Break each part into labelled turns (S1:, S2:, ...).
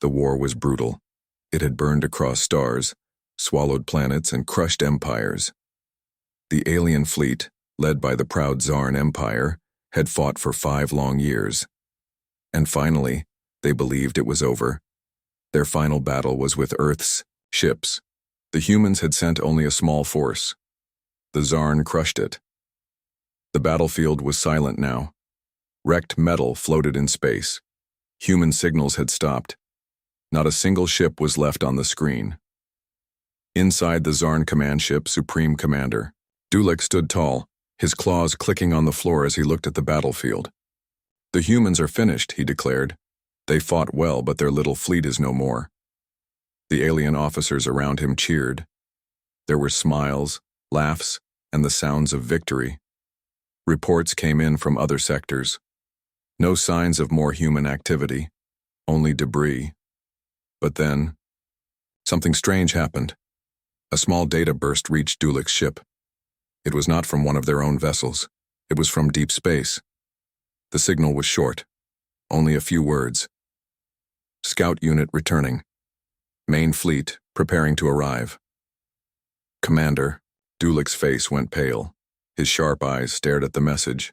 S1: The war was brutal. It had burned across stars, swallowed planets, and crushed empires. The alien fleet, led by the proud Zarn Empire, had fought for 5 long years. And finally, they believed it was over. Their final battle was with Earth's ships. The humans had sent only a small force. The Zarn crushed it. The battlefield was silent now. Wrecked metal floated in space. Human signals had stopped. Not a single ship was left on the screen. Inside the Zarn command ship, Supreme Commander Dulik stood tall, his claws clicking on the floor as he looked at the battlefield. "The humans are finished," he declared. "They fought well, but their little fleet is no more." The alien officers around him cheered. There were smiles, laughs, and the sounds of victory. Reports came in from other sectors. No signs of more human activity, only debris. But then, something strange happened. A small data burst reached Dulik's ship. It was not from one of their own vessels. It was from deep space. The signal was short, only a few words. "Scout unit returning. Main fleet preparing to arrive." "Commander," Dulik's face went pale. His sharp eyes stared at the message.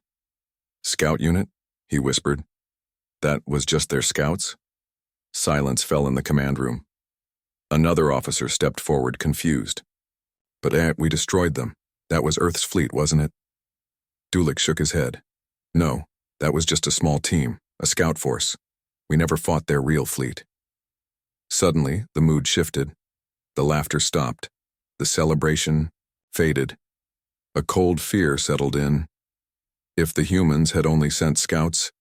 S1: "Scout unit?" he whispered. "That was just their scouts?" Silence fell in the command room. Another officer stepped forward, confused. "But we destroyed them. That was Earth's fleet, wasn't it?" Dulik shook his head. "No, that was just a small team, a scout force. We never fought their real fleet." Suddenly, the mood shifted. The laughter stopped. The celebration faded. A cold fear settled in. If the humans had only sent scouts,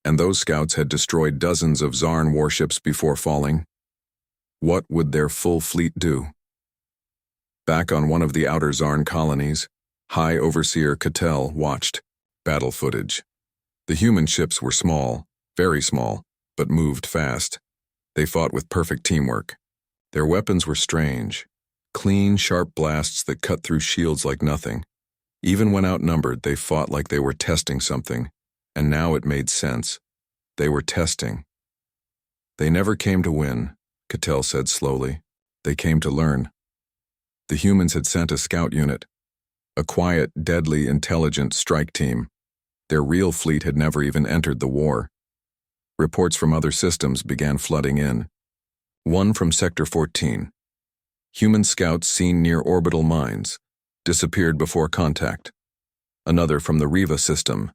S1: and those scouts had destroyed dozens of Zarn warships before falling, what would their full fleet do? Back on one of the outer Zarn colonies, High Overseer Cattell watched battle footage. The human ships were small, very small, but moved fast. They fought with perfect teamwork. Their weapons were strange, clean, sharp blasts that cut through shields like nothing. Even when outnumbered, they fought like they were testing something, and now it made sense. They were testing. "They never came to win," Cattell said slowly. "They came to learn." The humans had sent a scout unit, a quiet, deadly, intelligent strike team. Their real fleet had never even entered the war. Reports from other systems began flooding in. One from Sector 14. Human scouts seen near orbital mines, disappeared before contact. Another from the Riva system.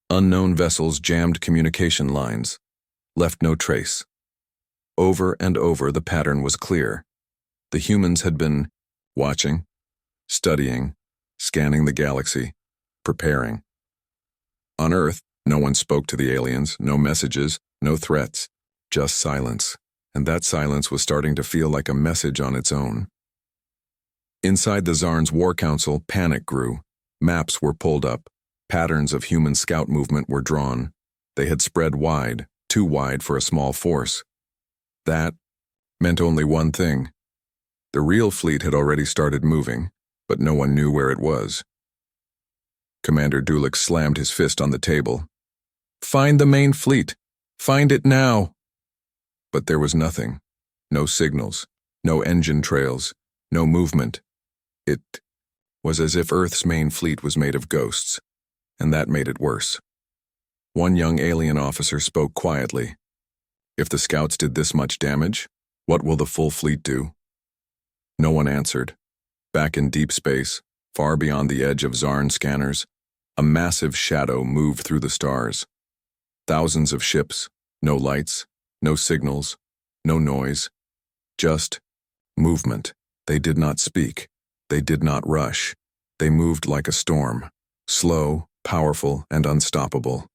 S1: Unknown vessels jammed communication lines, left no trace. Over and over, the pattern was clear. The humans had been watching, studying, scanning the galaxy, preparing. On Earth, no one spoke to the aliens, no messages, no threats, just silence. And that silence was starting to feel like a message on its own. Inside the Zarn's War Council, panic grew. Maps were pulled up. Patterns of human scout movement were drawn. They had spread wide, too wide for a small force. That meant only one thing. The real fleet had already started moving, but no one knew where it was. Commander Dulik slammed his fist on the table. "Find the main fleet! Find it now!" But there was nothing. No signals, no engine trails, no movement. It was as if Earth's main fleet was made of ghosts, and that made it worse. One young alien officer spoke quietly. "If the scouts did this much damage, what will the full fleet do?" No one answered. Back in deep space, far beyond the edge of Zarn scanners, a massive shadow moved through the stars. Thousands of ships, no lights, no signals, no noise, just movement. They did not speak. They did not rush. They moved like a storm, slow, powerful, and unstoppable.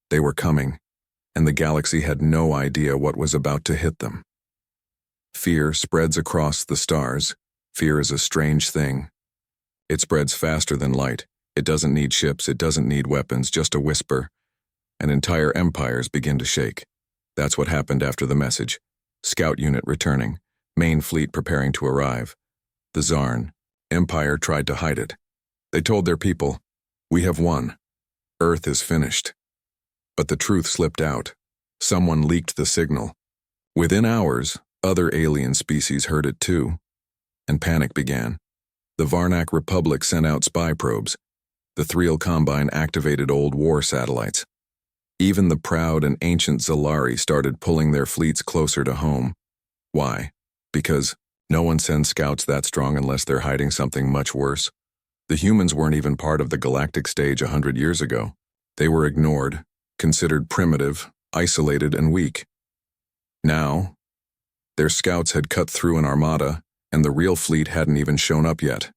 S1: They were coming, and the galaxy had no idea what was about to hit them. Fear spreads across the stars. Fear is a strange thing. It spreads faster than light. It doesn't need ships, it doesn't need weapons, just a whisper. And entire empires begin to shake. That's what happened after the message. Scout unit returning. Main fleet preparing to arrive. The Zarn Empire tried to hide it. They told their people, "We have won. Earth is finished." But the truth slipped out. Someone leaked the signal. Within hours, other alien species heard it too, and panic began. The Varnak Republic sent out spy probes. The Thriel Combine activated old war satellites. Even the proud and ancient Zalari started pulling their fleets closer to home. Why? Because no one sends scouts that strong unless they're hiding something much worse. The humans weren't even part of the galactic stage 100 years ago. They were ignored, considered primitive, isolated, and weak. Now, their scouts had cut through an armada, and the real fleet hadn't even shown up yet.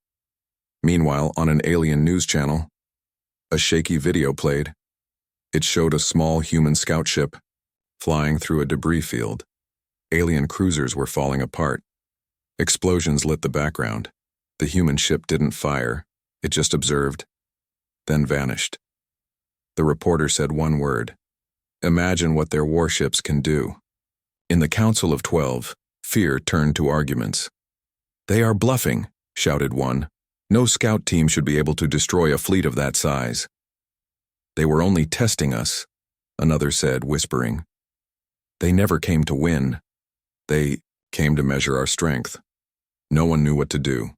S1: Meanwhile, on an alien news channel, a shaky video played. It showed a small human scout ship flying through a debris field. Alien cruisers were falling apart. Explosions lit the background. The human ship didn't fire. It just observed, then vanished. The reporter said one word: "Imagine what their warships can do." In the Council of 12, fear turned to arguments. "They are bluffing," shouted one. "No scout team should be able to destroy a fleet of that size." "They were only testing us," another said, whispering. "They never came to win. They came to measure our strength." No one knew what to do.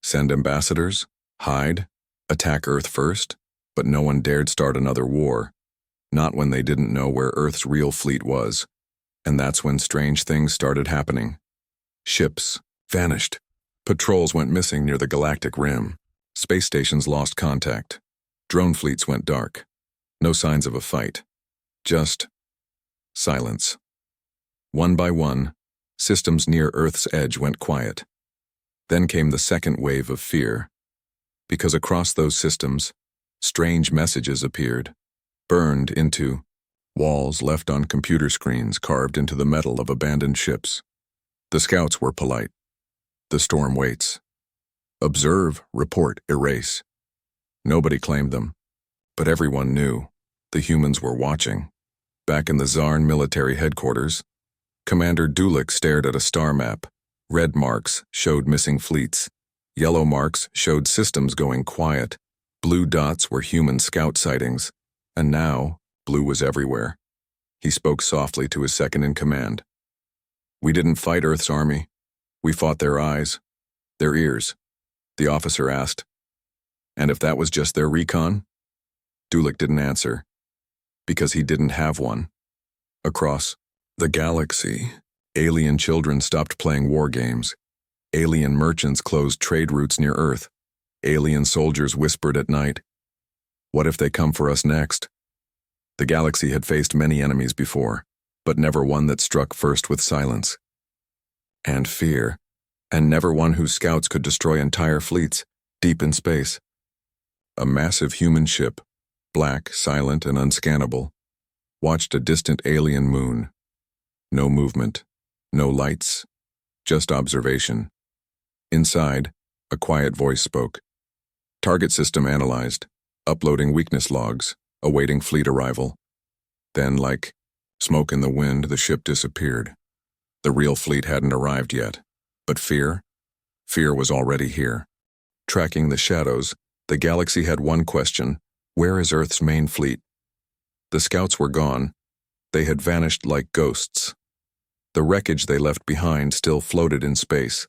S1: Send ambassadors? Hide? Attack Earth first? But no one dared start another war. Not when they didn't know where Earth's real fleet was. And that's when strange things started happening. Ships vanished. Patrols went missing near the galactic rim. Space stations lost contact. Drone fleets went dark. No signs of a fight. Just silence. One by one, systems near Earth's edge went quiet. Then came the second wave of fear. Because across those systems, strange messages appeared, burned into walls left on computer screens carved into the metal of abandoned ships. The scouts were polite. The storm waits. Observe, report, erase. Nobody claimed them, but everyone knew. The humans were watching. Back in the Zarn military headquarters, Commander Dulik stared at a star map. Red marks showed missing fleets. Yellow marks showed systems going quiet. Blue dots were human scout sightings. And now, blue was everywhere. He spoke softly to his second-in-command. "We didn't fight Earth's army. We fought their eyes, their ears." The officer asked, "And if that was just their recon?" Dulik didn't answer, because he didn't have one. Across the galaxy, alien children stopped playing war games. Alien merchants closed trade routes near Earth. Alien soldiers whispered at night, "What if they come for us next?" The galaxy had faced many enemies before, but never one that struck first with silence and fear, and never one whose scouts could destroy entire fleets deep in space. A massive human ship, black, silent, and unscannable, watched a distant alien moon. No movement, no lights, just observation. Inside, a quiet voice spoke. "Target system analyzed, uploading weakness logs, awaiting fleet arrival." Then, like smoke in the wind, the ship disappeared. The real fleet hadn't arrived yet, but fear was already here. Tracking the shadows, the galaxy had one question: where is Earth's main fleet? The scouts were gone. They had vanished like ghosts. The wreckage they left behind still floated in space,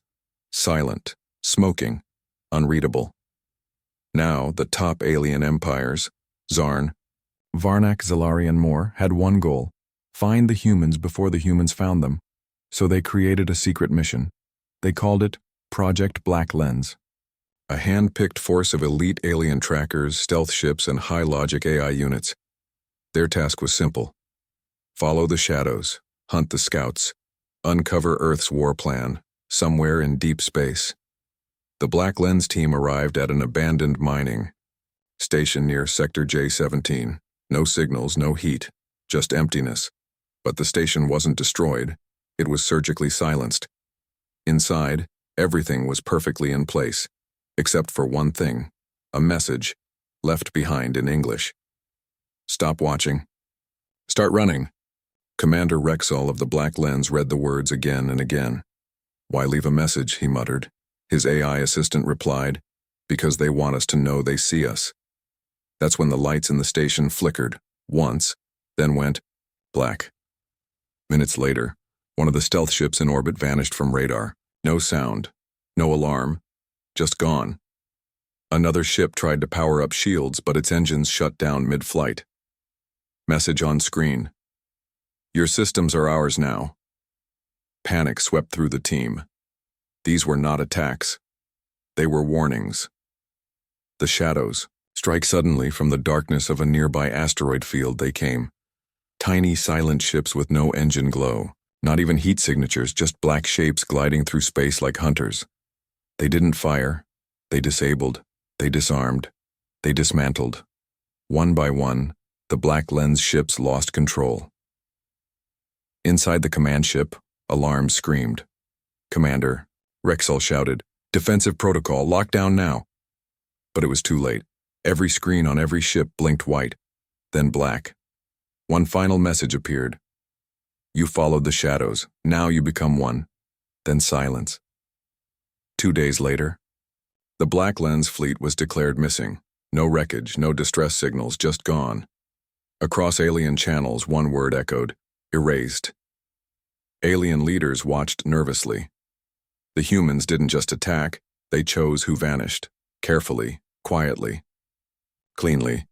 S1: silent, smoking, unreadable. Now, the top alien empires, Zarn, Varnak, Zalari, and more, had one goal: find the humans before the humans found them. So they created a secret mission. They called it Project Black Lens. A hand-picked force of elite alien trackers, stealth ships, and high-logic AI units. Their task was simple: follow the shadows, hunt the scouts, uncover Earth's war plan, somewhere in deep space. The Black Lens team arrived at an abandoned mining station near Sector J-17. No signals, no heat, just emptiness. But the station wasn't destroyed. It was surgically silenced. Inside, everything was perfectly in place, except for one thing: a message, left behind in English. "Stop watching. Start running." Commander Rexall of the Black Lens read the words again and again. "Why leave a message?" he muttered. His AI assistant replied, "Because they want us to know they see us." That's when the lights in the station flickered, once, then went black. Minutes later, One of the stealth ships in orbit vanished from radar. No sound, no alarm, just gone. Another ship tried to power up shields, but its engines shut down mid-flight. Message on screen. Your systems are ours now. Panic swept through the team. These were not attacks. They were warnings. The shadows. Strike suddenly from the darkness of a nearby asteroid field they came. Tiny, silent ships with no engine glow. Not even heat signatures, just black shapes gliding through space like hunters. They didn't fire. They disabled. They disarmed. They dismantled. One by one, the black lens ships lost control. Inside the command ship, alarms screamed. Commander, Rexall shouted, "Defensive protocol, lockdown now." But it was too late. Every screen on every ship blinked white, then black. One final message appeared. You followed the shadows, now you become one. Then silence. 2 days later, the Black Lens fleet was declared missing. No wreckage, no distress signals, just gone. Across alien channels, one word echoed, erased. Alien leaders watched nervously. The humans didn't just attack, they chose who vanished, carefully, quietly, cleanly.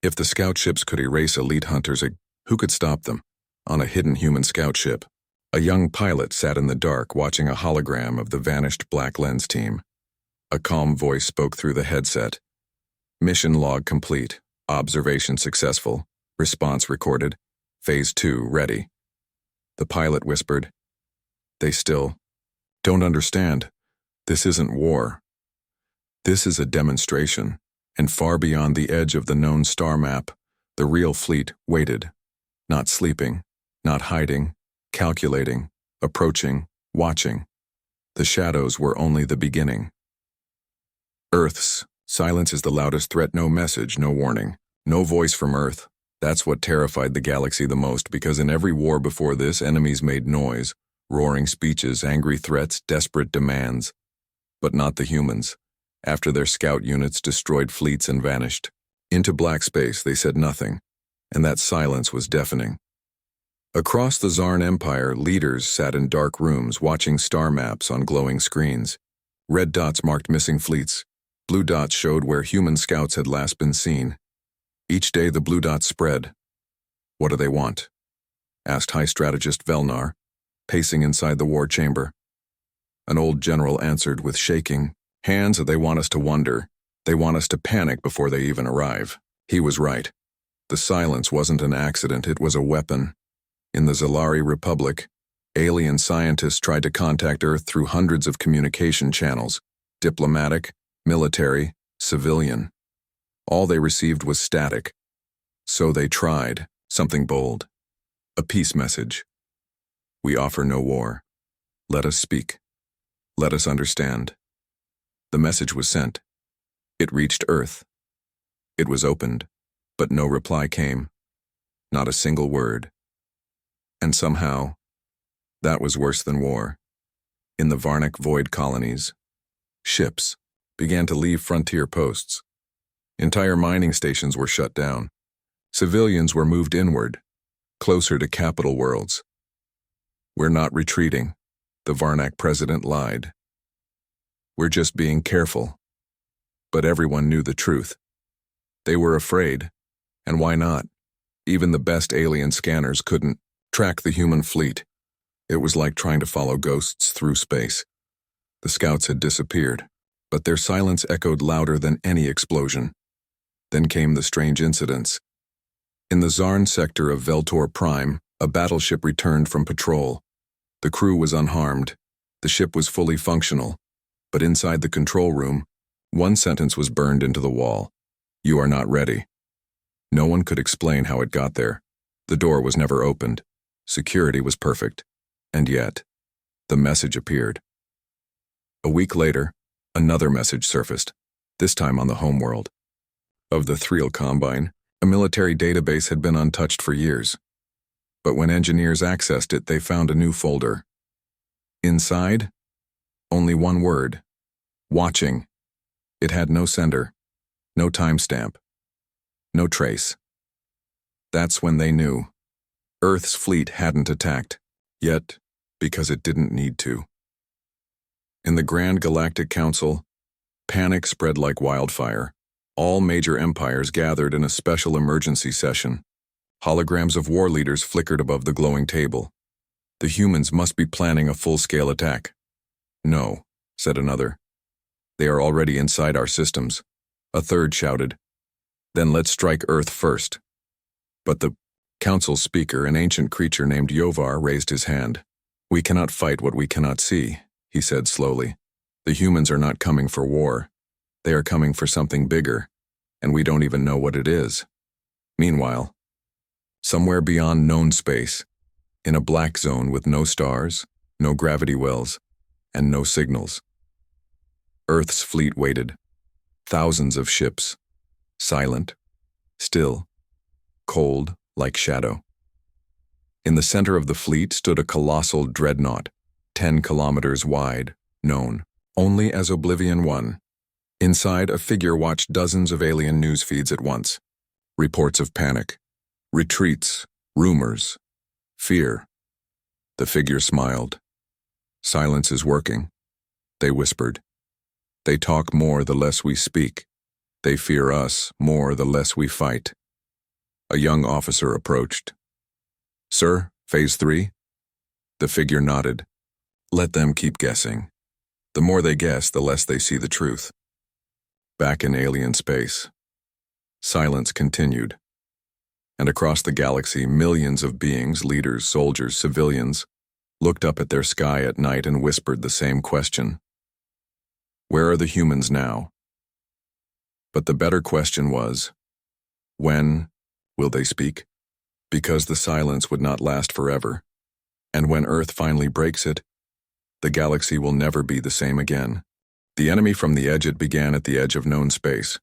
S1: If the scout ships could erase elite hunters, who could stop them? On a hidden human scout ship, a young pilot sat in the dark watching a hologram of the vanished Black Lens team. A calm voice spoke through the headset. Mission log complete. Observation successful. Response recorded. Phase 2 ready. The pilot whispered, "They still don't understand. This isn't war. This is a demonstration." And far beyond the edge of the known star map, the real fleet waited. Not sleeping, not hiding, calculating, approaching, watching. The shadows were only the beginning. Earth's silence is the loudest threat. No message, no warning, no voice from Earth. That's what terrified the galaxy the most, because in every war before this, enemies made noise, roaring speeches, angry threats, desperate demands. But not the humans. After their scout units destroyed fleets and vanished into black space, they said nothing, and that silence was deafening. Across the Zarn Empire, leaders sat in dark rooms watching star maps on glowing screens. Red dots marked missing fleets. Blue dots showed where human scouts had last been seen. Each day the blue dots spread. "What do they want?" asked High Strategist Velnar, pacing inside the war chamber. An old general answered with shaking hands, "They want us to wonder. They want us to panic before they even arrive." He was right. The silence wasn't an accident, it was a weapon. In the Zalari Republic, alien scientists tried to contact Earth through hundreds of communication channels, diplomatic, military, civilian. All they received was static. So they tried something bold. A peace message. "We offer no war. Let us speak. Let us understand." The message was sent. It reached Earth. It was opened, but no reply came. Not a single word. And somehow, that was worse than war. In the Varnic Void colonies, ships began to leave frontier posts. Entire mining stations were shut down. Civilians were moved inward, closer to capital worlds. "We're not retreating," the Varnac president lied. "We're just being careful." But everyone knew the truth. They were afraid, and why not? Even the best alien scanners couldn't track the human fleet. It was like trying to follow ghosts through space. The scouts had disappeared, but their silence echoed louder than any explosion. Then came the strange incidents. In the Zarn sector of Veltor Prime, a battleship returned from patrol. The crew was unharmed. The ship was fully functional. But inside the control room, one sentence was burned into the wall. "You are not ready." No one could explain how it got there. The door was never opened. Security was perfect. And yet, the message appeared. A week later, another message surfaced, this time on the homeworld. Of the Thriel Combine, a military database had been untouched for years. But when engineers accessed it, they found a new folder. Inside, only one word: watching. It had no sender, no timestamp, no trace. That's when they knew. Earth's fleet hadn't attacked. Yet, because it didn't need to. In the Grand Galactic Council, panic spread like wildfire. All major empires gathered in a special emergency session. Holograms of war leaders flickered above the glowing table. The humans must be planning a full-scale attack. No, said another. They are already inside our systems. A third shouted. Then let's strike Earth first. But the council speaker, an ancient creature named Yovar, raised his hand. We cannot fight what we cannot see, he said slowly. The humans are not coming for war. They are coming for something bigger, and we don't even know what it is. Meanwhile, somewhere beyond known space, in a black zone with no stars, no gravity wells, and no signals, Earth's fleet waited. Thousands of ships, silent, still, cold like shadow. In the center of the fleet stood a colossal dreadnought, 10 kilometers wide, known only as Oblivion 1. Inside, a figure watched dozens of alien news feeds at once. Reports of panic, retreats, rumors, fear. The figure smiled. Silence is working, they whispered. They talk more the less we speak. They fear us more the less we fight. A young officer approached. Sir, Phase 3? The figure nodded. Let them keep guessing. The more they guess, the less they see the truth. Back in alien space, silence continued. And across the galaxy, millions of beings, leaders, soldiers, civilians, looked up at their sky at night and whispered the same question. Where are the humans now? But the better question was, when will they speak? Because the silence would not last forever. And when Earth finally breaks it, the galaxy will never be the same again. The enemy from the edge, it began at the edge of known space.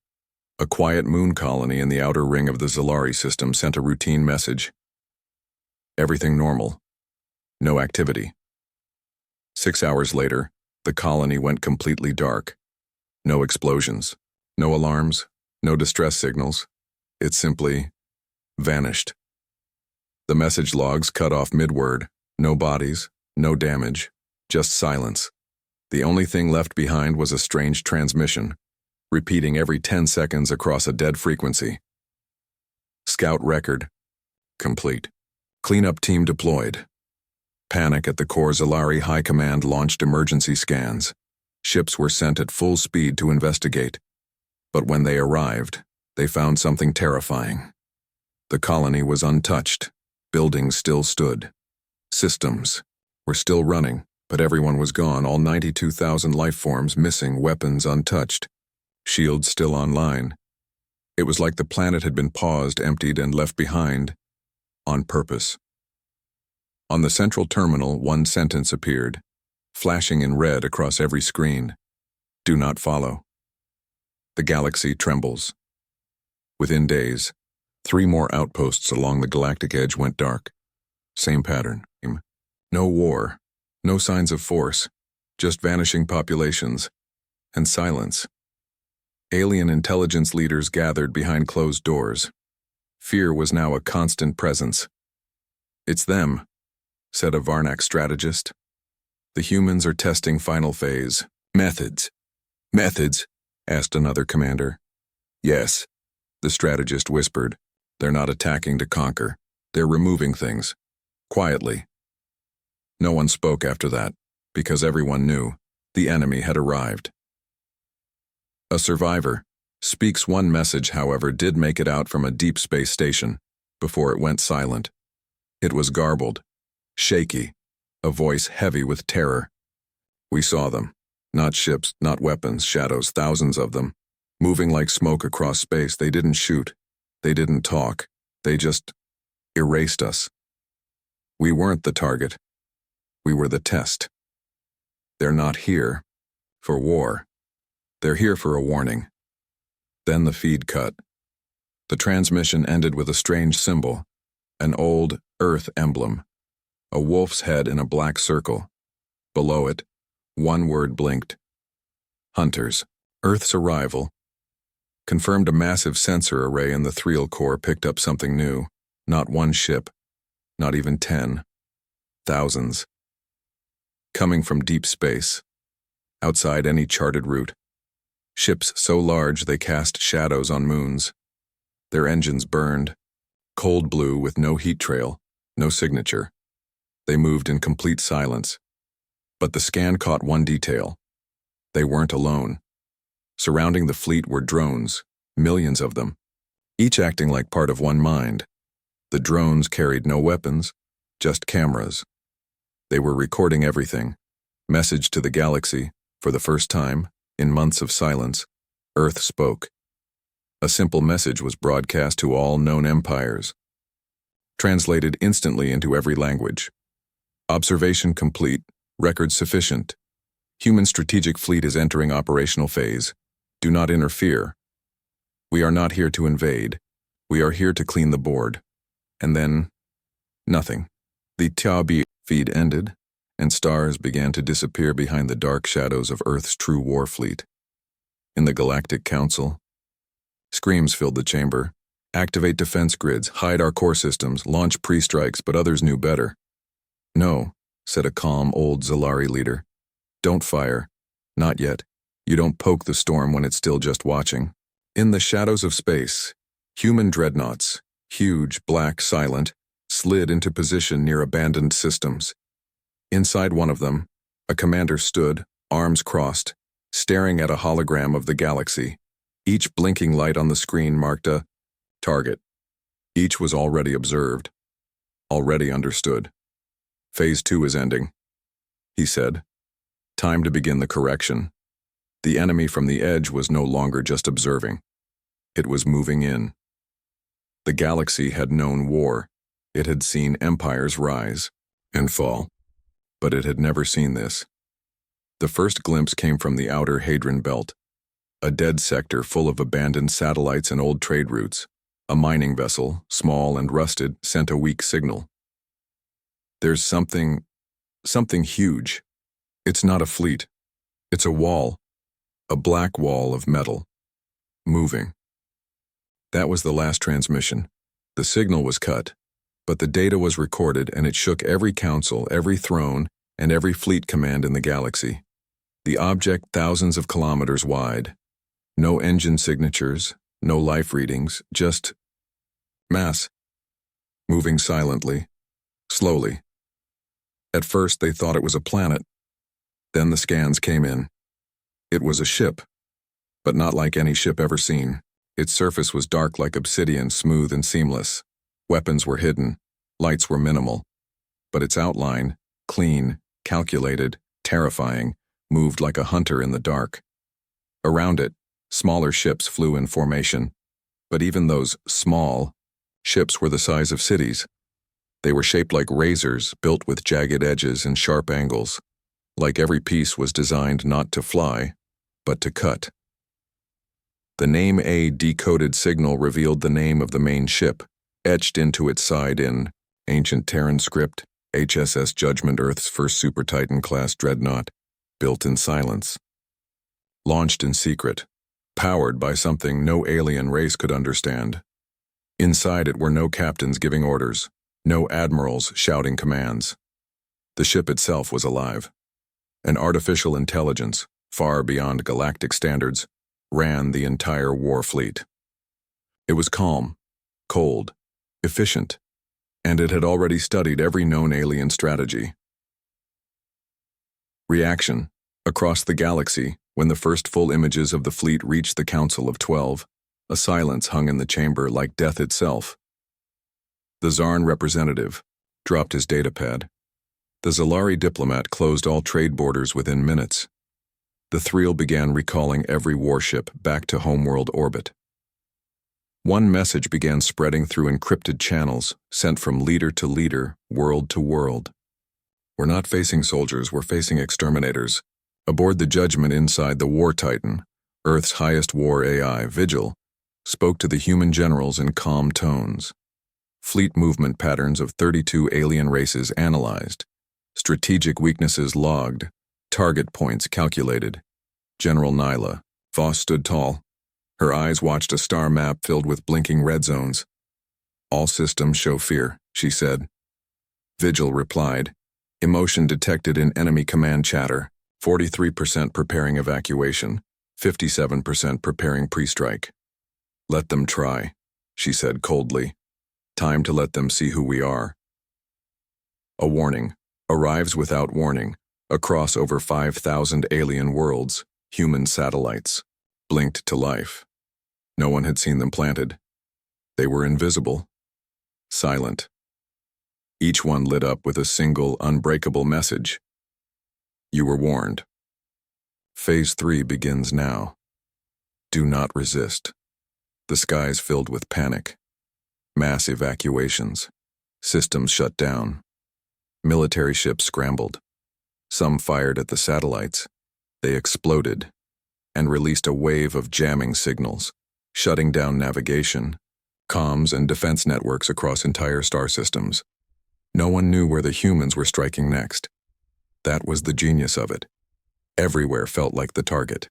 S1: A quiet moon colony in the outer ring of the Zalari system sent a routine message. Everything normal. No activity. 6 hours later, the colony went completely dark. No explosions, no alarms, no distress signals. It simply vanished. The message logs cut off mid-word. No bodies, no damage, just silence. The only thing left behind was a strange transmission, repeating every 10 seconds across a dead frequency. Scout record complete. Cleanup team deployed. Panic at the Core. Zalari High Command launched emergency scans. Ships were sent at full speed to investigate. But when they arrived, they found something terrifying. The colony was untouched. Buildings still stood. Systems were still running, but everyone was gone. All 92,000 life forms missing, weapons untouched, shields still online. It was like the planet had been paused, emptied, and left behind on purpose. On the central terminal, one sentence appeared, flashing in red across every screen. Do not follow. The galaxy trembles. Within days, 3 more outposts along the galactic edge went dark. Same pattern. No war, no signs of force, just vanishing populations, and silence. Alien intelligence leaders gathered behind closed doors. Fear was now a constant presence. It's them, said a Varnak strategist. The humans are testing final phase. Methods. Methods? Asked another commander. Yes, the strategist whispered. They're not attacking to conquer. They're removing things. Quietly. No one spoke after that, because everyone knew the enemy had arrived. A survivor, Speak's one message, however, did make it out from a deep space station before it went silent. It was garbled, shaky, a voice heavy with terror. We saw them. Not ships, not weapons, shadows, thousands of them, moving like smoke across space. They didn't shoot. They didn't talk. They just erased us. We weren't the target. We were the test. They're not here for war. They're here for a warning. Then the feed cut. The transmission ended with a strange symbol, an old Earth emblem, a wolf's head in a black circle. Below it, one word blinked. Hunters. Earth's arrival. Confirmed a massive sensor array in the Thriel core picked up something new. Not one ship. Not even 10. Thousands. coming from deep space, outside any charted route. Ships so large they cast shadows on moons. Their engines burned, cold blue with no heat trail, no signature. They moved in complete silence. But the scan caught one detail. They weren't alone. Surrounding the fleet were drones, millions of them, each acting like part of one mind. The drones carried no weapons, just cameras. They were recording everything. Message to the galaxy, for the first time, in months of silence, Earth spoke. A simple message was broadcast to all known empires, translated instantly into every language. Observation complete, record sufficient. Human strategic fleet is entering operational phase. Do not interfere. We are not here to invade. We are here to clean the board. And then, nothing. The Tabi feed ended, and stars began to disappear behind the dark shadows of Earth's true war fleet. In the Galactic Council, screams filled the chamber. Activate defense grids, hide our core systems, launch pre-strikes, but others knew better. No, said a calm old Zalari leader. Don't fire. Not yet. You don't poke the storm when it's still just watching. In the shadows of space, human dreadnoughts, huge, black, silent, slid into position near abandoned systems. Inside one of them, a commander stood, arms crossed, staring at a hologram of the galaxy. Each blinking light on the screen marked a target. Each was already observed, already understood. Phase 2 is ending, he said. Time to begin the correction. The enemy from the edge was no longer just observing. It was moving in. The galaxy had known war. It had seen empires rise and fall. But it had never seen this. The first glimpse came from the outer Hadron Belt, a dead sector full of abandoned satellites and old trade routes. A mining vessel, small and rusted, sent a weak signal. There's something huge. It's not a fleet. It's a wall, a black wall of metal, moving. That was the last transmission. The signal was cut, but the data was recorded and it shook every council, every throne, and every fleet command in the galaxy. The object thousands of kilometers wide. No engine signatures, no life readings, just mass, moving silently, slowly. At first they thought it was a planet. Then the scans came in. It was a ship, but not like any ship ever seen. Its surface was dark like obsidian, smooth and seamless. Weapons were hidden, lights were minimal. But its outline, clean, calculated, terrifying, moved like a hunter in the dark. Around it, smaller ships flew in formation. But even those small ships were the size of cities. They were shaped like razors, built with jagged edges and sharp angles. Like every piece was designed not to fly, but to cut. The name A decoded signal revealed the name of the main ship, etched into its side in ancient Terran script, HSS Judgment, Earth's first Super Titan-class dreadnought, built in silence. Launched in secret, powered by something no alien race could understand. Inside it were no captains giving orders, no admirals shouting commands. The ship itself was alive. An artificial intelligence, far beyond galactic standards, ran the entire war fleet. It was calm, cold, efficient, and it had already studied every known alien strategy. Reaction. Across the galaxy, when the first full images of the fleet reached the Council of 12, a silence hung in the chamber like death itself. The Zarn representative dropped his datapad. The Zalari diplomat closed all trade borders within minutes. The Thriel began recalling every warship back to homeworld orbit. One message began spreading through encrypted channels, sent from leader to leader, world to world. We're not facing soldiers, we're facing exterminators. Aboard the Judgment inside the War Titan, Earth's highest war AI, Vigil, spoke to the human generals in calm tones. Fleet movement patterns of 32 alien races analyzed. Strategic weaknesses logged. Target points calculated. General Nyla. Voss stood tall. Her eyes watched a star map filled with blinking red zones. All systems show fear, she said. Vigil replied, Emotion detected in enemy command chatter. 43% preparing evacuation. 57% preparing pre-strike. Let them try, she said coldly. Time to let them see who we are. A warning. Arrives without warning. Across over 5,000 alien worlds, human satellites. Blinked to life. No one had seen them planted. They were invisible. Silent. Each one lit up with a single, unbreakable message. You were warned. Phase 3 begins now. Do not resist. The skies filled with panic. Mass evacuations. Systems shut down. Military ships scrambled. Some fired at the satellites. They exploded and released a wave of jamming signals, shutting down navigation, comms, and defense networks across entire star systems. No one knew where the humans were striking next. That was the genius of it. Everywhere felt like the target.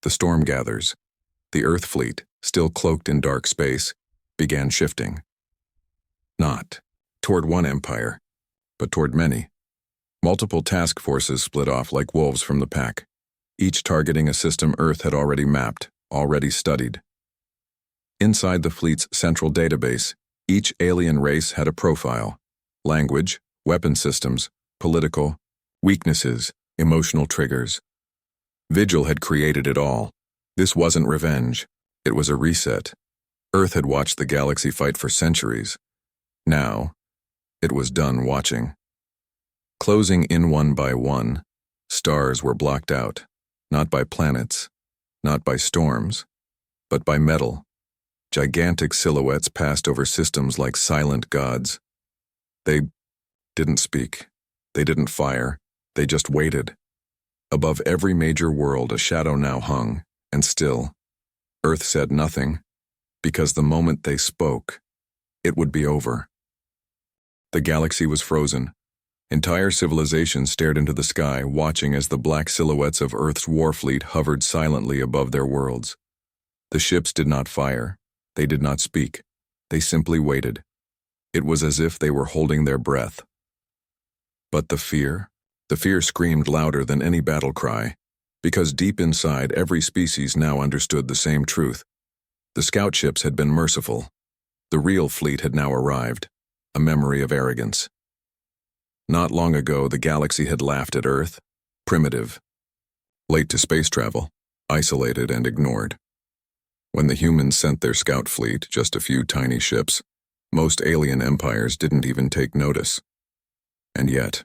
S1: The storm gathers. The Earth fleet, still cloaked in dark space, began shifting. Not toward one empire, but toward many. Multiple task forces split off like wolves from the pack, each targeting a system Earth had already mapped, already studied. Inside the fleet's central database, each alien race had a profile: language, weapon systems, political, weaknesses, emotional triggers. Vigil had created it all. This wasn't revenge. It was a reset. Earth had watched the galaxy fight for centuries. Now, it was done watching. Closing in one by one, stars were blocked out, not by planets, not by storms, but by metal. Gigantic silhouettes passed over systems like silent gods. They didn't speak. They didn't fire. They just waited. Above every major world, a shadow now hung, and still, Earth said nothing, because the moment they spoke, it would be over. The galaxy was frozen. Entire civilizations stared into the sky, watching as the black silhouettes of Earth's war fleet hovered silently above their worlds. The ships did not fire. They did not speak. They simply waited. It was as if they were holding their breath. But the fear screamed louder than any battle cry, because deep inside every species now understood the same truth. The scout ships had been merciful. The real fleet had now arrived, a memory of arrogance. Not long ago, the galaxy had laughed at Earth, primitive, late to space travel, isolated and ignored. When the humans sent their scout fleet, just a few tiny ships, most alien empires didn't even take notice. And yet,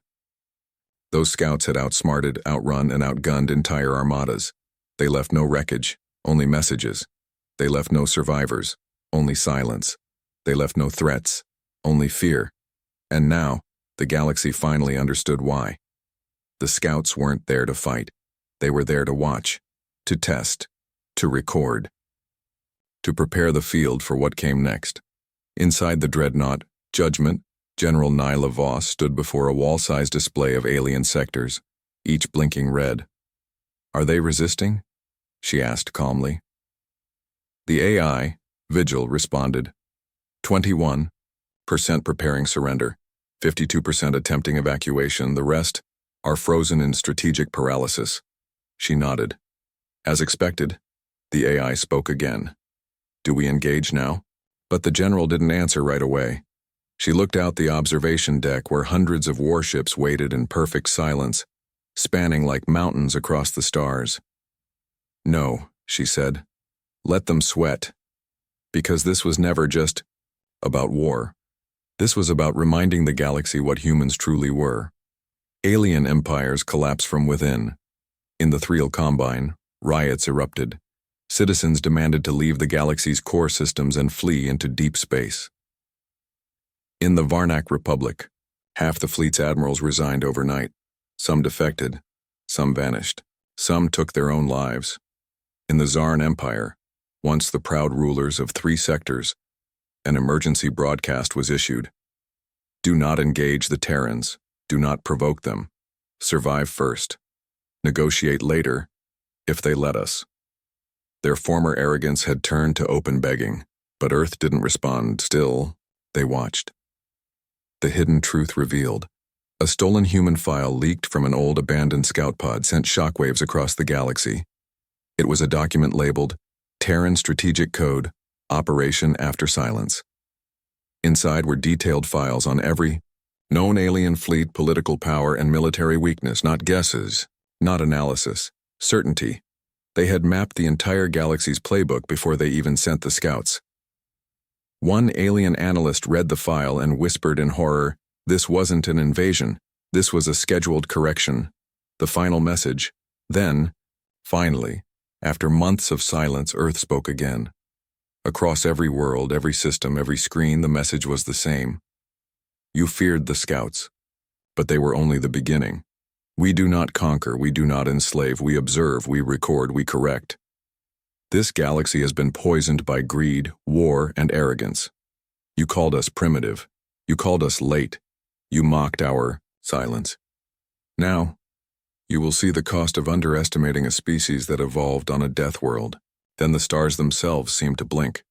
S1: those scouts had outsmarted, outrun, and outgunned entire armadas. They left no wreckage, only messages. They left no survivors, only silence. They left no threats, only fear. And now, the galaxy finally understood why. The scouts weren't there to fight. They were there to watch, to test, to record, to prepare the field for what came next. Inside the dreadnought, Judgment, General Nyla Voss stood before a wall-sized display of alien sectors, each blinking red. Are they resisting? She asked calmly. The AI, Vigil, responded. 21% preparing surrender. 52% attempting evacuation, the rest are frozen in strategic paralysis. She nodded. As expected, the AI spoke again. Do we engage now? But the general didn't answer right away. She looked out the observation deck where hundreds of warships waited in perfect silence, spanning like mountains across the stars. No, she said. Let them sweat. Because this was never just about war. This was about reminding the galaxy what humans truly were. Alien empires collapse from within. In the Thriel Combine, riots erupted. Citizens demanded to leave the galaxy's core systems and flee into deep space. In the Varnak Republic, half the fleet's admirals resigned overnight. Some defected, some vanished, some took their own lives. In the Zarn Empire, once the proud rulers of 3 sectors, an emergency broadcast was issued. Do not engage the Terrans. Do not provoke them. Survive first. Negotiate later, if they let us. Their former arrogance had turned to open begging, but Earth didn't respond. Still, they watched. The hidden truth revealed. A stolen human file leaked from an old abandoned scout pod sent shockwaves across the galaxy. It was a document labeled Terran Strategic Code, Operation After Silence. Inside were detailed files on every known alien fleet, political power, and military weakness, not guesses, not analysis, certainty. They had mapped the entire galaxy's playbook before they even sent the scouts. One alien analyst read the file and whispered in horror, "This wasn't an invasion. This was a scheduled correction." The final message. Then, finally, after months of silence, Earth spoke again. Across every world, every system, every screen, the message was the same. You feared the scouts, but they were only the beginning. We do not conquer, we do not enslave, we observe, we record, we correct. This galaxy has been poisoned by greed, war, and arrogance. You called us primitive. You called us late. You mocked our silence. Now, you will see the cost of underestimating a species that evolved on a death world. Then the stars themselves seemed to blink.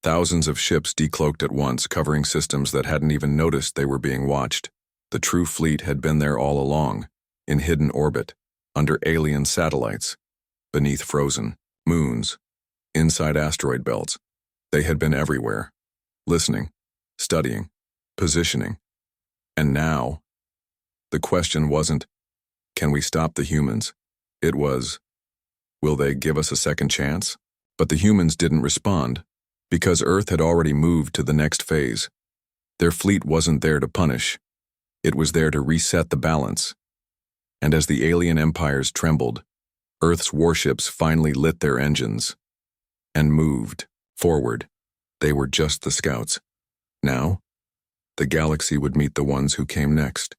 S1: Thousands of ships decloaked at once, covering systems that hadn't even noticed they were being watched. The true fleet had been there all along, in hidden orbit, under alien satellites, beneath frozen moons, inside asteroid belts. They had been everywhere, listening, studying, positioning. And now, the question wasn't, can we stop the humans? It was, will they give us a second chance? But the humans didn't respond, because Earth had already moved to the next phase. Their fleet wasn't there to punish. It was there to reset the balance. And as the alien empires trembled, Earth's warships finally lit their engines and moved forward. They were just the scouts. Now, the galaxy would meet the ones who came next.